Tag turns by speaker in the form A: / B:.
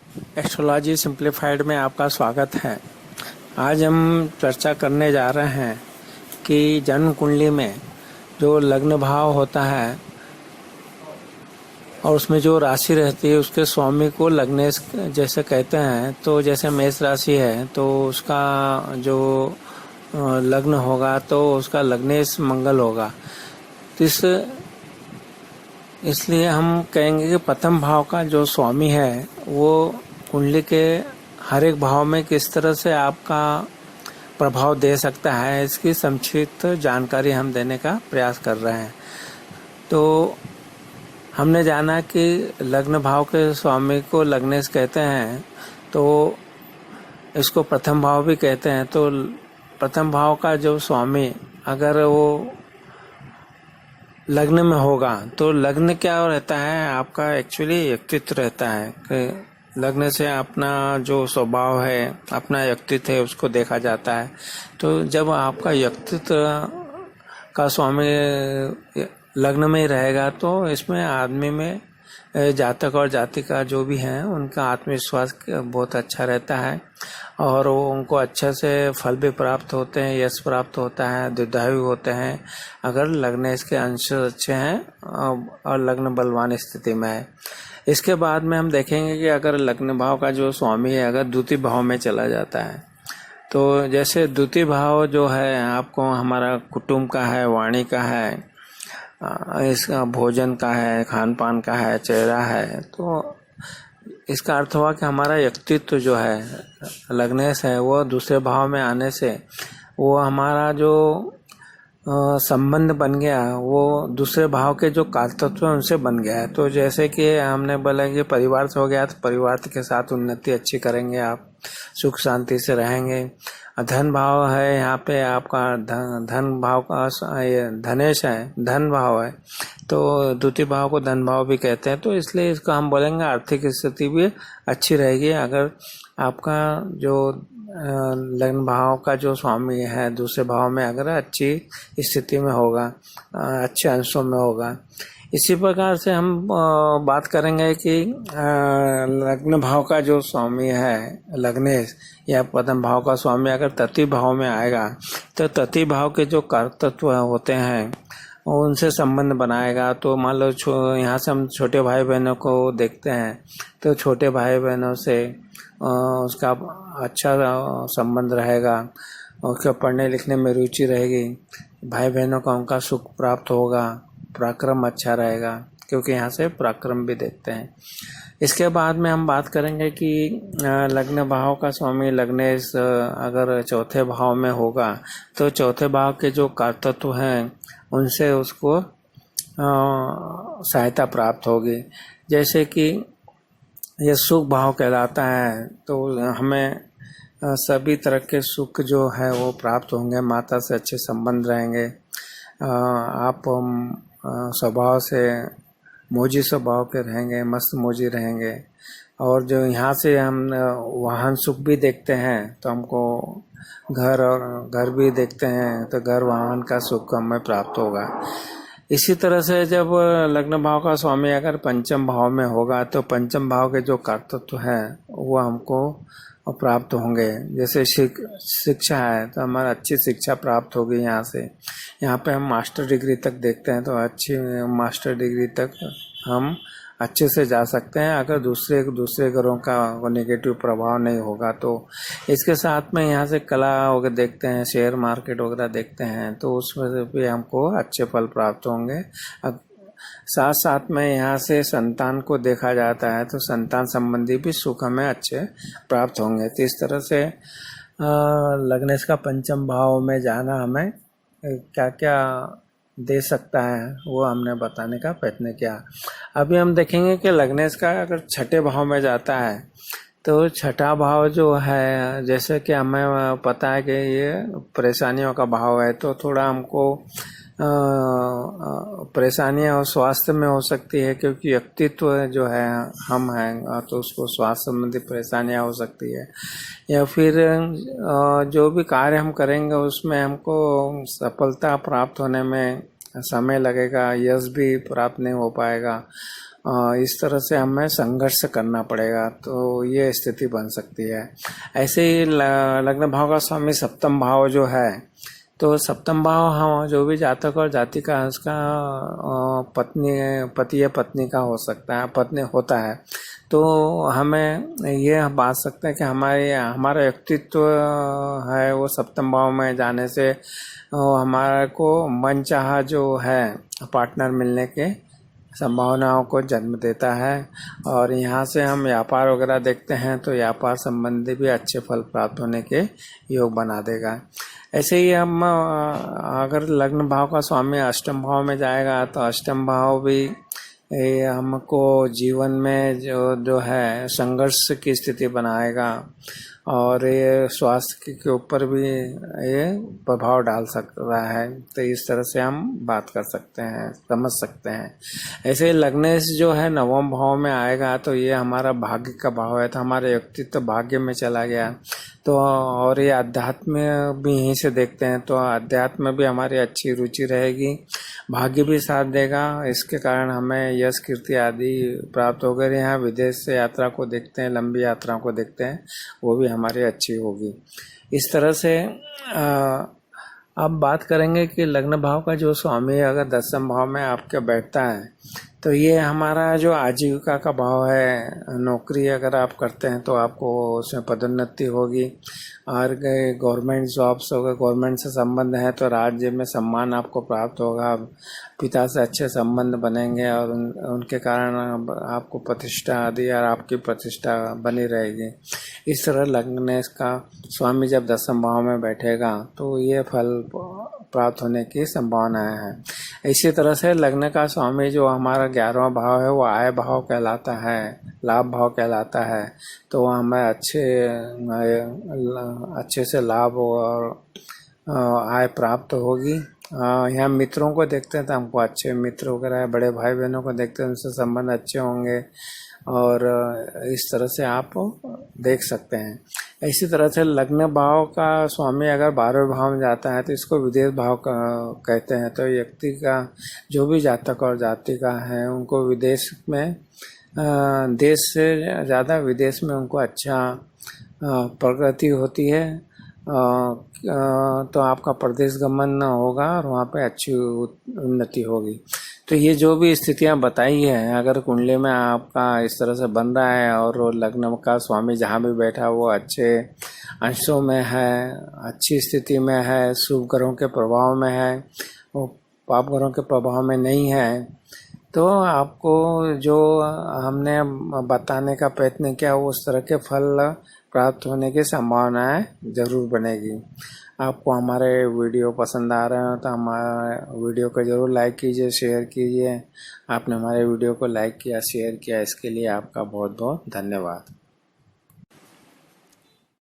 A: Astrology simplified में आपका स्वागत है। आज हम चर्चा करने जा रहे हैं कि जन्म कुंडली में जो लग्न भाव होता है और उसमें जो राशि रहती है उसके स्वामी को लग्नेश जैसे कहते हैं। तो जैसे मेष राशि है तो उसका जो लग्न होगा तो उसका लग्नेश मंगल होगा। तो इसलिए हम कहेंगे कि प्रथम भाव का जो स्वामी है वो कुंडली के हर एक भाव में किस तरह से आपका प्रभाव दे सकता है, इसकी संक्षिप्त जानकारी हम देने का प्रयास कर रहे हैं। तो हमने जाना कि लग्न भाव के स्वामी को लग्नेश कहते हैं, तो इसको प्रथम भाव भी कहते हैं। तो प्रथम भाव का जो स्वामी अगर वो लग्न में होगा तो लग्न क्या रहता है, आपका एक्चुअली व्यक्तित्व रहता है कि लग्न से अपना जो स्वभाव है, अपना व्यक्तित्व है, उसको देखा जाता है। तो जब आपका व्यक्तित्व का स्वामी लग्न में ही रहेगा तो इसमें आदमी में जातक और जातिका जो भी हैं उनका आत्मविश्वास बहुत अच्छा रहता है और वो उनको अच्छे से फल भी प्राप्त होते हैं, यश प्राप्त होता है, दीर्घायु होते हैं अगर लग्न इसके अंश अच्छे हैं और लग्न बलवान स्थिति में है। इसके बाद में हम देखेंगे कि अगर लग्न भाव का जो स्वामी है अगर द्वितीय भाव में चला जाता है, तो जैसे द्वितीय भाव जो है आपको हमारा कुटुंब का है, वाणी का है, इसका भोजन का है, खान पान का है, चेहरा है। तो इसका अर्थ हुआ कि हमारा व्यक्तित्व जो है लग्नेश है वो दूसरे भाव में आने से वो हमारा जो संबंध बन गया वो दूसरे भाव के जो कारतत्व है उनसे बन गया है। तो जैसे कि हमने बोला कि परिवार से हो गया तो परिवार के साथ उन्नति अच्छी करेंगे, आप सुख शांति से रहेंगे। धन भाव है यहाँ पे आपका धन भाव का धनेश है, धन भाव है, तो द्वितीय भाव को धन भाव भी कहते हैं। तो इसलिए इसको हम बोलेंगे आर्थिक स्थिति भी अच्छी रहेगी अगर आपका जो लग्न भाव का जो स्वामी है दूसरे भाव में अगर अच्छी स्थिति में होगा, अच्छे अंशों में होगा। इसी प्रकार से हम बात करेंगे कि लग्न भाव का जो स्वामी है लग्नेश या प्रथम भाव का स्वामी अगर तृतीय भाव में आएगा तो तृतीय भाव के जो कारक तत्व होते हैं उनसे संबंध बनाएगा। तो मान लो यहाँ से हम छोटे भाई बहनों को देखते हैं तो छोटे भाई बहनों से उसका अच्छा संबंध रहेगा, उसका पढ़ने लिखने में रुचि रहेगी, भाई बहनों का उनका सुख प्राप्त होगा, पराक्रम अच्छा रहेगा क्योंकि यहाँ से पराक्रम भी देखते हैं। इसके बाद में हम बात करेंगे कि लग्न भाव का स्वामी लग्नेश अगर चौथे भाव में होगा तो चौथे भाव के जो कारतत्व हैं उनसे उसको सहायता प्राप्त होगी। जैसे कि यह सुख भाव कहलाता है तो हमें सभी तरह के सुख जो है वो प्राप्त होंगे, माता से अच्छे संबंध रहेंगे, आप स्वभाव से मोजी स्वभाव के रहेंगे, मस्त मोजी रहेंगे। और जो यहाँ से हम वाहन सुख भी देखते हैं तो हमको घर भी देखते हैं तो घर वाहन का सुख हमें प्राप्त होगा। इसी तरह से जब लग्न भाव का स्वामी अगर पंचम भाव में होगा तो पंचम भाव के जो कारतत्व हैं वो हमको प्राप्त होंगे। जैसे शिक्षा है तो हमारा अच्छी शिक्षा प्राप्त होगी यहाँ पे हम मास्टर डिग्री तक देखते हैं तो अच्छी मास्टर डिग्री तक हम अच्छे से जा सकते हैं अगर दूसरे घरों का नेगेटिव प्रभाव नहीं होगा। तो इसके साथ में यहाँ से कला वगैरह देखते हैं, शेयर मार्केट वगैरह देखते हैं तो उसमें भी हमको अच्छे फल प्राप्त होंगे। साथ साथ में यहाँ से संतान को देखा जाता है तो संतान संबंधी भी सुख हमें अच्छे प्राप्त होंगे। तो इस तरह से लग्नेश का पंचम भाव में जाना हमें क्या क्या दे सकता है वो हमने बताने का प्रयत्न किया। अभी हम देखेंगे कि लग्नेश का अगर छठे भाव में जाता है तो छठा भाव जो है जैसे कि हमें पता है कि ये परेशानियों का भाव है तो थोड़ा हमको परेशानियां और स्वास्थ्य में हो सकती है क्योंकि व्यक्तित्व जो है हम हैं तो उसको स्वास्थ्य संबंधी परेशानियां हो सकती है। या फिर जो भी कार्य हम करेंगे उसमें हमको सफलता प्राप्त होने में समय लगेगा, यश भी प्राप्त नहीं हो पाएगा इस तरह से हमें संघर्ष करना पड़ेगा, तो ये स्थिति बन सकती है। ऐसे ही लग्न भाव का स्वामी सप्तम भाव जो है, तो सप्तम भाव हम जो भी जातक और जाति का उसका पति या पत्नी का हो सकता है, पत्नी होता है, तो हमें ये बात सकते हैं कि हमारा व्यक्तित्व है वो सप्तम भाव में जाने से हमारे को मनचाहा जो है पार्टनर मिलने के संभावनाओं को जन्म देता है। और यहाँ से हम व्यापार वगैरह देखते हैं तो व्यापार संबंधी भी अच्छे फल प्राप्त होने के योग बना देगा। ऐसे ही हम अगर लग्न भाव का स्वामी अष्टम भाव में जाएगा तो अष्टम भाव भी हमको जीवन में जो है संघर्ष की स्थिति बनाएगा और ये स्वास्थ्य के ऊपर भी ये प्रभाव डाल सकता है। तो इस तरह से हम बात कर सकते हैं, समझ सकते हैं। ऐसे लग्नेश जो है नवम भाव में आएगा तो ये हमारा भाग्य का भाव है, तो हमारे व्यक्तित्व भाग्य में चला गया। तो और ये अध्यात्म भी यहीं से देखते हैं, तो अध्यात्म में भी हमारी अच्छी रुचि रहेगी, भाग्य भी साथ देगा। इसके कारण हमें यश कीर्ति आदि प्राप्त होगा। यहाँ विदेश से यात्रा को देखते हैं, लंबी यात्राओं को देखते हैं, वो भी हमारी अच्छी होगी। इस तरह से अब बात करेंगे कि लग्न भाव का जो स्वामी अगर दसम भाव में आपके बैठता है तो ये हमारा जो आजीविका का भाव है, नौकरी अगर आप करते हैं तो आपको उसमें पदोन्नति होगी, और गवर्नमेंट जॉब्स होगा, गवर्नमेंट से संबंध है तो राज्य में सम्मान आपको प्राप्त होगा, पिता से अच्छे संबंध बनेंगे और उनके कारण आपको प्रतिष्ठा आदि और आपकी प्रतिष्ठा बनी रहेगी। इस तरह लग्न का स्वामी जब दसम भाव में बैठेगा तो ये फल प्राप्त होने की संभावनाएं हैं। इसी तरह से लग्न का स्वामी जो हमारा 11वां भाव है वो आय भाव कहलाता है, लाभ भाव कहलाता है। तो हमें अच्छे से लाभ और आय प्राप्त होगी। यहाँ मित्रों को देखते हैं तो हमको अच्छे मित्र वगैरह, बड़े भाई बहनों को देखते हैं उनसे संबंध अच्छे होंगे, और इस तरह से आप देख सकते हैं। इसी तरह से लग्न भाव का स्वामी अगर 12वें भाव में जाता है तो इसको विदेश भाव कहते हैं। तो व्यक्ति का जो भी जातक और जाति का है उनको विदेश में, देश से ज़्यादा विदेश में उनको अच्छा प्रगति होती है, तो आपका प्रदेश गमन होगा और वहाँ पे अच्छी उन्नति होगी। तो ये जो भी स्थितियां बताई हैं, अगर कुंडली में आपका इस तरह से बन रहा है और लग्न का स्वामी जहाँ भी बैठा वो अच्छे अंशों में है, अच्छी स्थिति में है, शुभ ग्रहों के प्रभाव में है, वो पाप ग्रहों के प्रभाव में नहीं है, तो आपको जो हमने बताने का प्रयत्न किया उस तरह के फल प्राप्त होने की संभावनाएं जरूर बनेगी। आपको हमारे वीडियो पसंद आ रहे हो तो हमारे वीडियो को ज़रूर लाइक कीजिए, शेयर कीजिए। आपने हमारे वीडियो को लाइक किया, शेयर किया, इसके लिए आपका बहुत बहुत धन्यवाद।